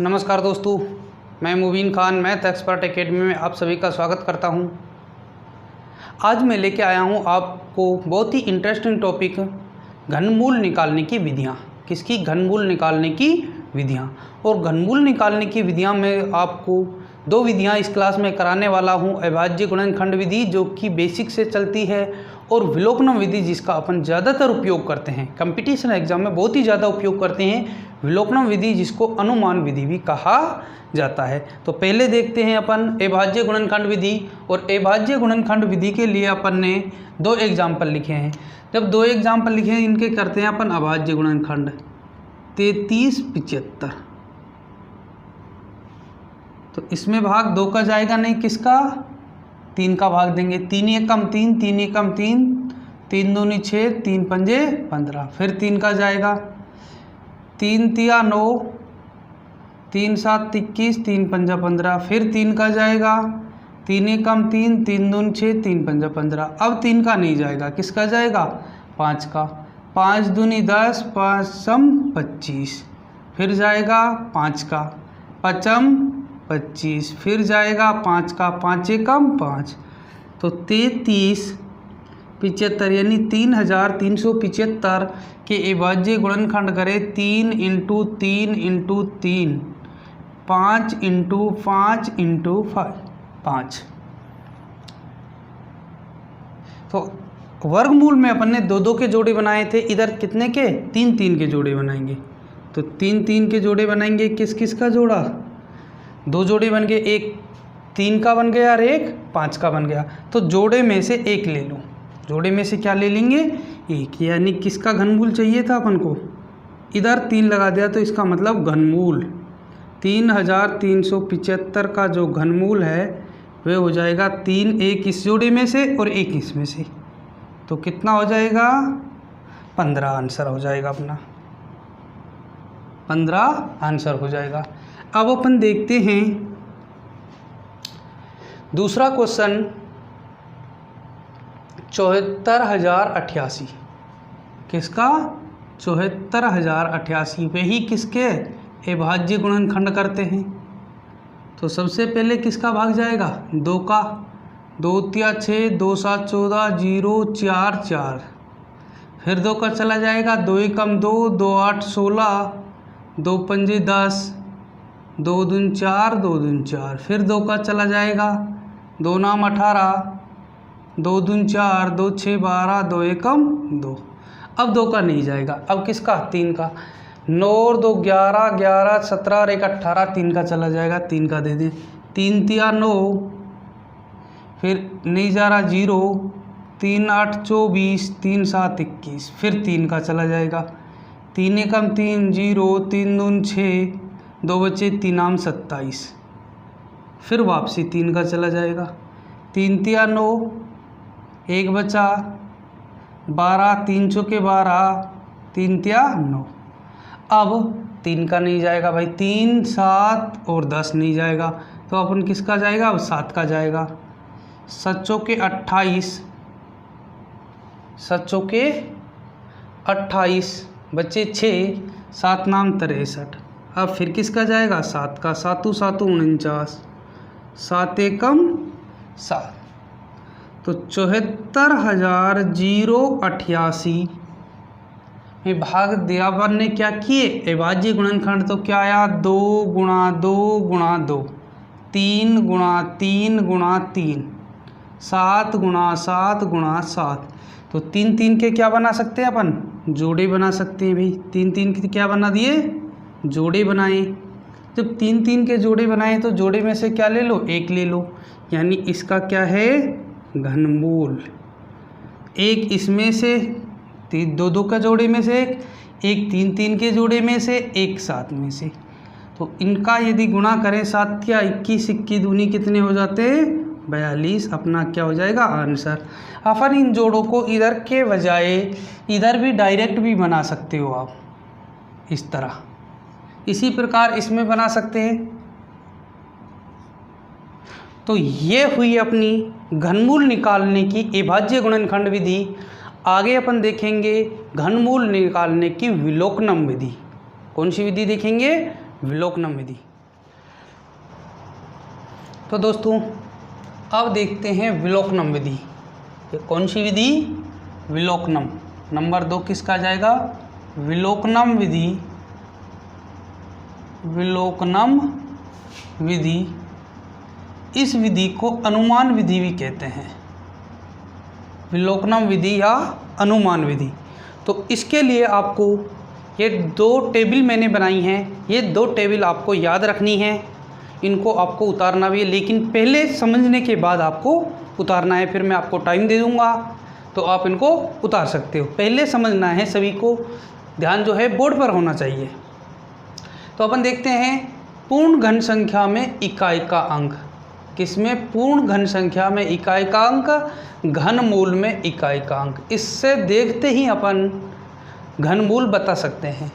नमस्कार दोस्तों, मैं मुबीन खान मैथ एक्सपर्ट एकेडमी में आप सभी का स्वागत करता हूं। आज मैं लेके आया हूं आपको बहुत ही इंटरेस्टिंग टॉपिक, घनमूल निकालने की विधियां। किसकी? घनमूल निकालने की विधियां। और घनमूल निकालने की विधियां में आपको दो विधियां इस क्लास में कराने वाला हूं। अविभाज्य गुणनखंड विधि जो कि बेसिक से चलती है, और विलोपनम विधि जिसका अपन ज़्यादातर उपयोग करते हैं, कंपटीशन एग्जाम में बहुत ही ज़्यादा उपयोग करते हैं। विलोपनम विधि जिसको अनुमान विधि भी कहा जाता है। तो पहले देखते हैं अपन अविभाज्य गुणनखंड विधि। और अविभाज्य गुणनखंड विधि के लिए अपन ने दो एग्जाम्पल लिखे हैं। जब दो एग्जाम्पल लिखे हैं, इनके करते हैं अपन अभाज्य गुणनखंड 33, 75। तो इसमें भाग 2 का जाएगा नहीं, किसका? 3 का भाग देंगे। 3 एकम 3, 3 एकम 3, 3 दूनी 6, 3 पंजे 15। फिर 3 का जाएगा। 3 तिया 9, 3 7 21, 3 पंजा 15। फिर 3 का जाएगा। 3 एकम 3, 3 दूनी 6, 3 पंजा 15। अब 3 का नहीं जाएगा, किसका जाएगा? 5 का। 5 दूनी 10, 5 सम 25। फिर जाएगा 5 का। 5m 25। फिर जाएगा 5 का। 5 एकम 5। तो 33, 75 यानी 3375 के अविभाज्य गुणनखंड करें। 3 × 3 × 3, 5 × 5 × 5। तो वर्गमूल में अपन ने 2 के जोड़े बनाए थे। इधर कितने के? 3 के जोड़े बनाएंगे। तो 3 के जोड़े बनाएंगे। किस किस का जोड़ा? 2 जोड़े बन गए। एक 3 का बन गया और एक 5 का बन गया। तो जोड़े में से एक ले लो। जोड़े में से क्या ले लेंगे? एक। यानी किसका घनमूल चाहिए था अपन को? इधर 3 लगा दिया तो इसका मतलब घनमूल 3375 का जो घनमूल है वह हो जाएगा 3, एक इस जोड़े में से और एक इसमें से। तो कितना हो जाएगा? 15 आंसर हो जाएगा अपना। 15 आंसर हो जाएगा। अब अपन देखते हैं दूसरा क्वेश्चन, 74,088। किसका? 74,088। वही किसके? अविभाज्य गुणनखंड करते हैं। तो सबसे पहले किसका भाग जाएगा? 2 का। 2 तिया 6, 2 7 14, 0 4 4। फिर 2 का चला जाएगा। 2 एकम 2, 2 8 16, 2 पंजे 10, 2 दून 4, 2 दून 4। फिर 2 का चला जाएगा। 2 नाम 18, 2 दून 4, 2 6 12, 2 एकम 2। अब 2 का नहीं जाएगा। अब किसका? 3 का। 9 और 2 11, 11 17 और 1 18। 3 का चला जाएगा। 3 का दे दें। 3 तिया 9, फिर नहीं जा रहा 0, 3 8 24, 3 7 21। फिर 3 का चला जाएगा। 3 एकम 3, 0, 3 दून 6, 2 बचे 3 आम 27। फिर वापसी 3 का चला जाएगा। 3 तिया 9, 1 बचा 12, 3 चौके 12, 3 तिया 9। अब 3 का नहीं जाएगा भाई। 3 7 और 10 नहीं जाएगा। तो अपन किसका जाएगा? अब 7 का जाएगा। 7 चौके 28, 7 चौके 28 बचे 6, 7 नाम 63। अब फिर किसका जाएगा? 7 का। 7 7 49, 7 एकम 7। तो 74,088 में भाग दिया। अपन ने क्या किए? अविभाज्य गुणनखंड। तो क्या आया? 2 × 2 × 2, 3 × 3 × 3, 7 × 7 × 7। तो 3 के क्या बना सकते हैं अपन? जोड़े बना सकते हैं भाई। 3 के क्या बना दिए? जोड़े बनाए। जब 3 के जोड़े बनाए तो जोड़े में से क्या ले लो? एक ले लो। यानी इसका क्या है? घनमूल। एक इसमें से 2 का जोड़े में से एक 3 के जोड़े में से एक 7 में से। तो इनका यदि गुणा करें 7 या 21, 21 दूनी कितने हो जाते हैं? 42। अपना क्या हो जाएगा? आंसर। अपन इन जोड़ों को इधर के बजाय इधर भी डायरेक्ट भी बना सकते हो आप, इस तरह। इसी प्रकार इसमें बना सकते हैं। तो ये हुई अपनी घनमूल निकालने की अविभाज्य गुणनखंड विधि। आगे अपन देखेंगे घनमूल निकालने की विलोकनम विधि। कौन सी विधि देखेंगे? विलोकनम विधि। तो दोस्तों अब देखते हैं विलोकनम विधि। ये कौन सी विधि? विलोकनम। नंबर 2 किसका जाएगा? विलोकनम विधि। विलोकनम विधि, इस विधि को अनुमान विधि भी कहते हैं। विलोकनम विधि या अनुमान विधि। तो इसके लिए आपको ये 2 टेबल मैंने बनाई हैं, ये 2 टेबल आपको याद रखनी है, इनको आपको उतारना भी है, लेकिन पहले समझने के बाद आपको उतारना है। फिर मैं आपको टाइम दे दूंगा तो आप इनको उतार सकते हो। पहले समझना है, सभी को ध्यान जो है बोर्ड पर होना चाहिए। तो अपन देखते हैं पूर्ण घन संख्या में इकाई का अंक। किसमें? पूर्ण घन संख्या में इकाई का अंक, घनमूल में इकाई का अंक। इससे देखते ही अपन घनमूल बता सकते हैं।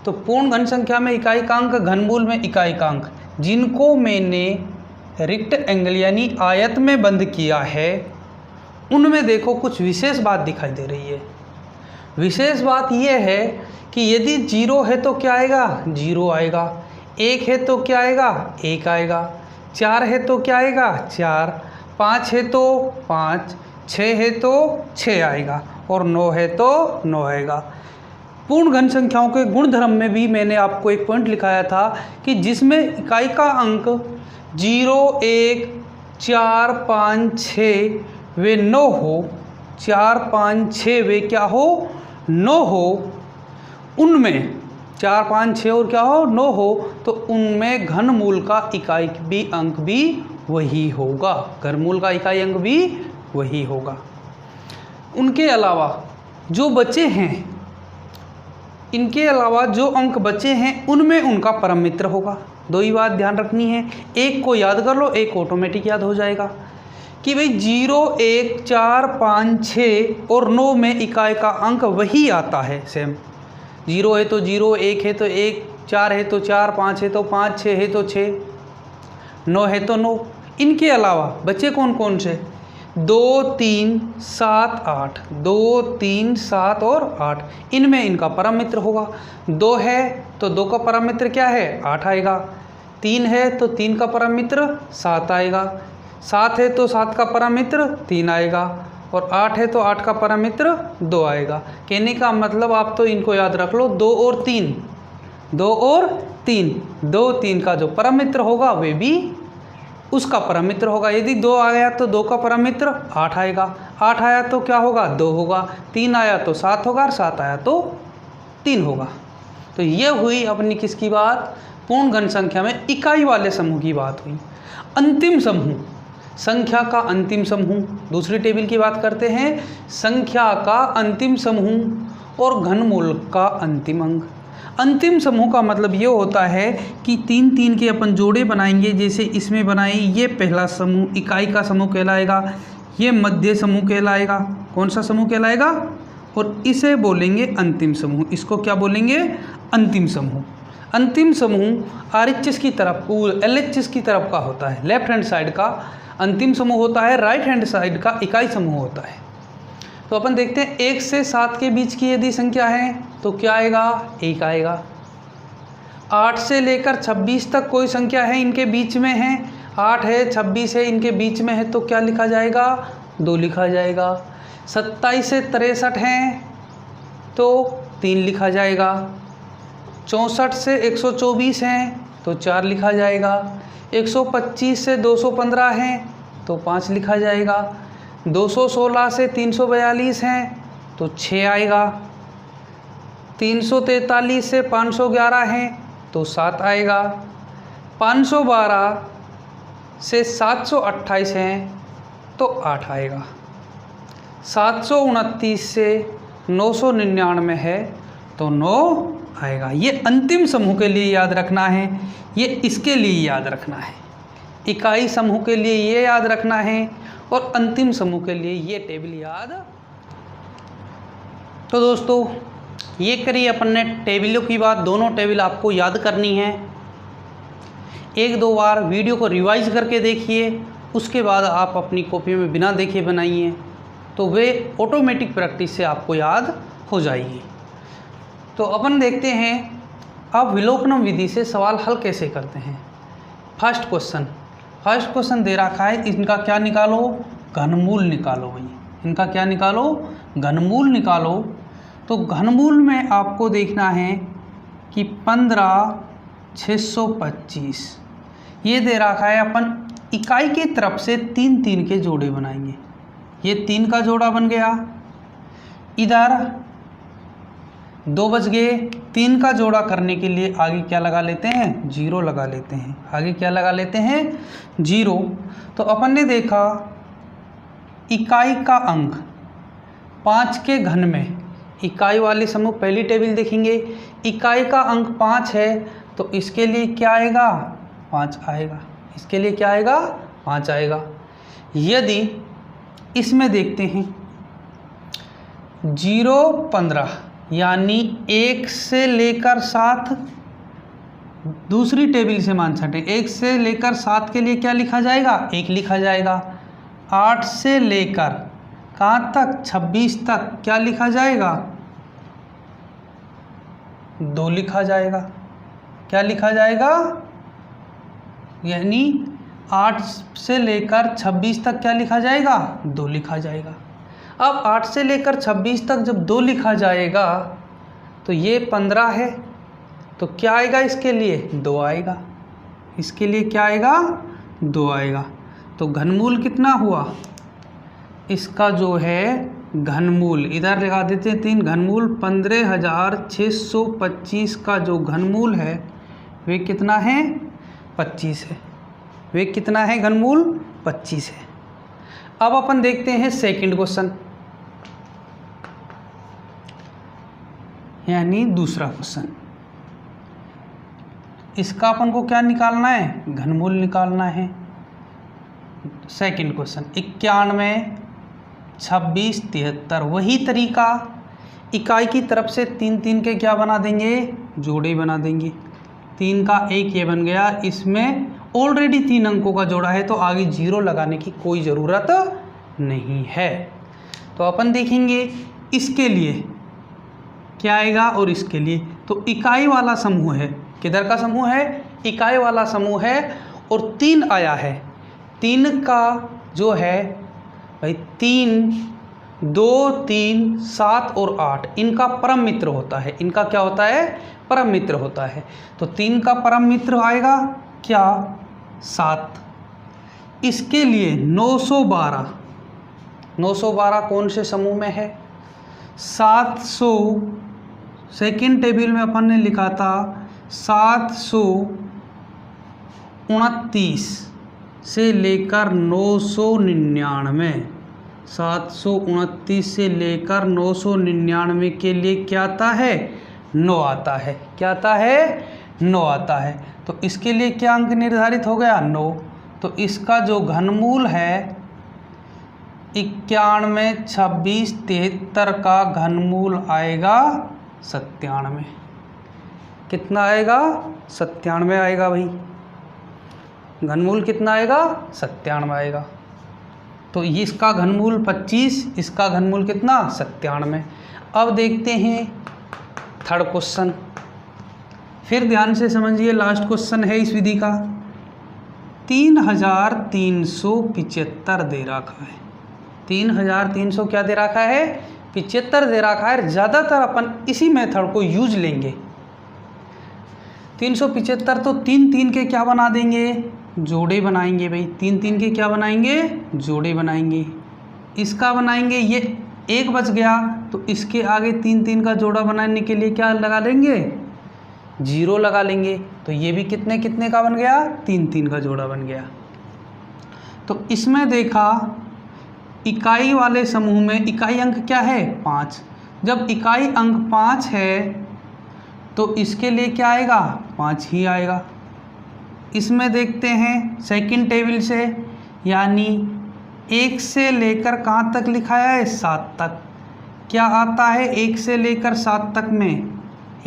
तो पूर्ण घन संख्या में इकाई का अंक, घनमूल में इकाई का अंक, जिनको मैंने रिक्ट एंगल यानी आयत में बंद किया है, उनमें देखो कुछ विशेष बात दिखाई दे रही है। विशेष बात यह है कि यदि 0 है तो क्या आएगा? 0 आएगा। 1 है तो क्या आएगा? 1 आएगा। 4 है तो क्या आएगा? 4। 5 है तो 5। 6 है तो 6 आएगा। और 9 है तो 9 आएगा। पूर्ण घन संख्याओं के गुणधर्म में भी मैंने आपको एक पॉइंट लिखाया था कि जिसमें इकाई का अंक 0, 1, 4, 5, 6 वे 9 हो, 4, 5, 6 वे क्या हो? 9 हो। उनमें 4, 5, 6 और क्या हो? 9 हो। तो उनमें घनमूल का इकाई भी अंक भी वही होगा। घनमूल का इकाई अंक भी वही होगा। उनके अलावा जो बचे हैं, इनके अलावा जो अंक बचे हैं उनमें उनका परम मित्र होगा। 2 ही बात ध्यान रखनी है। एक को याद कर लो, एक ऑटोमेटिक याद हो जाएगा कि भाई 0, 1, 4, 5, 6 और 9 में इकाई का अंक वही आता है सेम। 0 है तो 0, 1 है तो 1, 4 है तो 4, 5 है तो 5, 6 है तो 6, 9 है तो 9। इनके अलावा बचे कौन कौन से? 2, 3, 7, 8। 2, 3, 7 और 8, इनमें इनका परम मित्र होगा। 2 है तो 2 का परम मित्र क्या है? 8 आएगा। 3 है तो 3 का परम मित्र 7 आएगा। 7 है तो 7 का परम मित्र 3 आएगा। और 8 है तो 8 का परम मित्र 2 आएगा। कहने का मतलब आप तो इनको याद रख लो, 2 और 3, 2 और 3, 2, 3 का जो परम मित्र होगा वे भी उसका परम मित्र होगा। यदि 2 आ गया तो 2 का परम मित्र 8 आएगा। 8 आया तो क्या होगा? 2 होगा। 3 आया तो 7 होगा और 7 आया तो 3 होगा। तो ये हुई अपनी किसकी बात? पूर्ण घन संख्या में इकाई वाले समूह की बात हुई। अंतिम समूह, संख्या का अंतिम समूह। दूसरी टेबल की बात करते हैं, संख्या का अंतिम समूह और घनमूल का अंतिम अंक। अंतिम समूह का मतलब ये होता है कि 3 3 के अपन जोड़े बनाएंगे, जैसे इसमें बनाए। ये पहला समूह इकाई का समूह कहलाएगा, ये मध्य समूह कहलाएगा। कौन सा समूह कहलाएगा? और इसे बोलेंगे अंतिम समूह। इसको क्या बोलेंगे? अंतिम समूह। अंतिम समूह RHS की तरफ, LHS की तरफ का होता है। लेफ्ट हैंड साइड का अंतिम समूह होता है, राइट हैंड साइड का इकाई समूह होता है। तो अपन देखते हैं 1 से 7 के बीच की यदि संख्या है तो क्या आएगा? 1 आएगा। 8 से लेकर 26 तक कोई संख्या है इनके बीच में है, 8 है 26 है इनके बीच में है, तो क्या लिखा जाएगा? 2 लिखा जाएगा। 27 से 63 हैं तो 3 लिखा जाएगा। 64 से 124 हैं तो 4 लिखा जाएगा। 125 से 215 हैं तो 5 लिखा जाएगा। 216 से 342 हैं तो 6 आएगा। 343 से 511 हैं तो 7 आएगा। 512 से 728 हैं तो 8 आएगा। 729 से 999 है तो 9 आएगा। ये अंतिम समूह के लिए याद रखना है, ये इसके लिए याद रखना है। इकाई समूह के लिए ये याद रखना है और अंतिम समूह के लिए ये टेबल याद। तो दोस्तों ये करी अपन ने टेबलों की बात। दोनों टेबल आपको याद करनी है। 1-2 बार वीडियो को रिवाइज करके देखिए, उसके बाद आप अपनी कॉपी में बिना देखे बनाइए, तो वे ऑटोमेटिक प्रैक्टिस से आपको याद हो जाएगी। तो अपन देखते हैं अब विलोपनम विधि से सवाल हल कैसे करते हैं। फर्स्ट क्वेश्चन दे रखा है, इनका क्या निकालो, घनमूल निकालो भाई। इनका क्या निकालो, घनमूल निकालो। तो घनमूल में आपको देखना है कि 15,625 ये दे रखा है। अपन इकाई की तरफ से 3 3 के जोड़े बनाएंगे। ये 3 का जोड़ा बन गया, इधर 2 बच गए। 3 का जोड़ा करने के लिए आगे क्या लगा लेते हैं, 0 लगा लेते हैं। आगे क्या लगा लेते हैं, 0। तो अपन ने देखा इकाई का अंक 5 के घन में, इकाई वाले समूह पहली टेबल देखेंगे, इकाई का अंक 5 है तो इसके लिए क्या आएगा, 5 आएगा। इसके लिए क्या आएगा, 5 आएगा। यदि इसमें देखते हैं 0 15 यानी 1 से लेकर 7, दूसरी टेबल से मान छटें, 1 से लेकर 7 के लिए क्या लिखा जाएगा, 1 लिखा जाएगा। 8 से लेकर कहाँ तक, 26 तक क्या लिखा जाएगा, 2 लिखा जाएगा। क्या लिखा जाएगा, यानी 8 से लेकर 26 तक क्या लिखा जाएगा, 2 लिखा जाएगा। अब 8 से लेकर 26 तक जब 2 लिखा जाएगा तो ये 15 है, तो क्या आएगा, इसके लिए 2 आएगा। इसके लिए क्या आएगा, 2 आएगा। तो घनमूल कितना हुआ, इसका जो है घनमूल इधर लगा देते हैं 3, घनमूल 15,625 का जो घनमूल है वे कितना है, 25 है। वे कितना है, घनमूल 25 है। अब अपन देखते हैं सेकंड क्वेश्चन, यानी दूसरा क्वेश्चन। इसका अपन को क्या निकालना है, घनमूल निकालना है। सेकंड क्वेश्चन 91, 26, 73, वही तरीका, इकाई की तरफ से 3 3 के क्या बना देंगे, जोड़े बना देंगे। 3 का 1 ये बन गया, इसमें ऑलरेडी 3 अंकों का जोड़ा है तो आगे 0 लगाने की कोई ज़रूरत नहीं है। तो अपन देखेंगे इसके लिए क्या आएगा और इसके लिए। तो इकाई वाला समूह है, किधर का समूह है, इकाई वाला समूह है, और 3 आया है। 3 का जो है भाई 3, 2, 3, 7 और 8 इनका परम मित्र होता है। इनका क्या होता है, परम मित्र होता है। तो 3 का परम मित्र आएगा क्या, 7। इसके लिए 912, 912 कौन से समूह में है, 700, सेकेंड टेबल में अपन ने लिखा था 729 से लेकर 999, 729 से लेकर 999 के लिए क्या आता है, 9 आता है। क्या आता है, 9 आता है। तो इसके लिए क्या अंक निर्धारित हो गया, 9। तो इसका जो घनमूल है 91, 26, 73 का घनमूल आएगा 97। कितना आएगा, 97 आएगा भाई। घनमूल कितना आएगा, 97 आएगा। तो ये इसका घनमूल 25, इसका घनमूल कितना, 97। अब देखते हैं थर्ड क्वेश्चन, फिर ध्यान से समझिए, लास्ट क्वेश्चन है इस विधि का। 3375 दे रखा है, 3300 क्या दे रखा है, 75 दे रखा है। ज़्यादातर अपन इसी मेथड को यूज लेंगे। 375 तो 3 3 के क्या बना देंगे, जोड़े बनाएंगे भाई। 3 3 के क्या बनाएंगे, जोड़े बनाएंगे। इसका बनाएंगे, ये 1 बच गया तो इसके आगे 3 3 का जोड़ा बनाने के लिए क्या लगा लेंगे, 0 लगा लेंगे। तो ये भी कितने कितने का बन गया, 3 3 का जोड़ा बन गया। तो इसमें देखा इकाई वाले समूह में इकाई अंक क्या है, 5। जब इकाई अंक 5 है तो इसके लिए क्या आएगा, 5 ही आएगा। इसमें देखते हैं सेकंड टेबल से, यानी 1 से लेकर कहाँ तक लिखाया है, 7 तक। क्या आता है 1 से लेकर 7 तक में,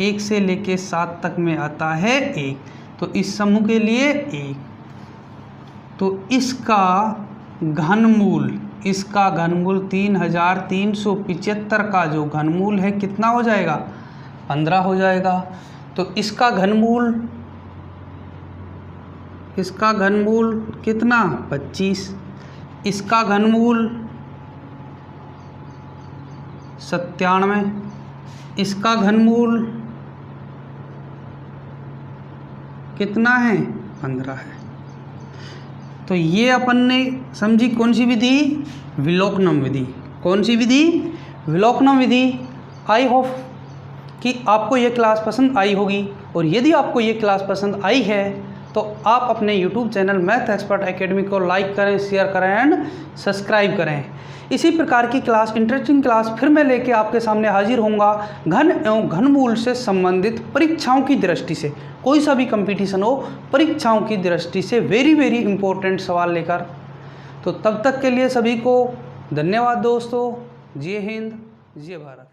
1 से लेकर 7 तक में आता है 1। तो इस समूह के लिए 1। तो इसका घनमूल, इसका घनमूल 3375 का जो घनमूल है कितना हो जाएगा, 15 हो जाएगा। तो इसका घनमूल कितना 25, इसका घनमूल 97, इसका घनमूल कितना है 15 है। तो ये अपन ने समझी कौन सी विधि, विलोकनम विधि। कौन सी विधि, विलोकनम विधि। आई होप कि आपको ये क्लास पसंद आई होगी, और यदि आपको ये क्लास पसंद आई है तो आप अपने YouTube channel math expert academy को लाइक करें, शेयर करें एंड सब्सक्राइब करें। इसी प्रकार की क्लास, इंटरेस्टिंग क्लास फिर मैं लेके आपके सामने हाजिर होऊंगा घन एवं घनमूल से संबंधित परीक्षाओं की दृष्टि से। कोई सा भी कंपटीशन हो, परीक्षाओं की दृष्टि से वेरी वेरी इंपॉर्टेंट सवाल लेकर। तो तब तक के लिए सभी को धन्यवाद दोस्तों। जय हिंद, जय भारत।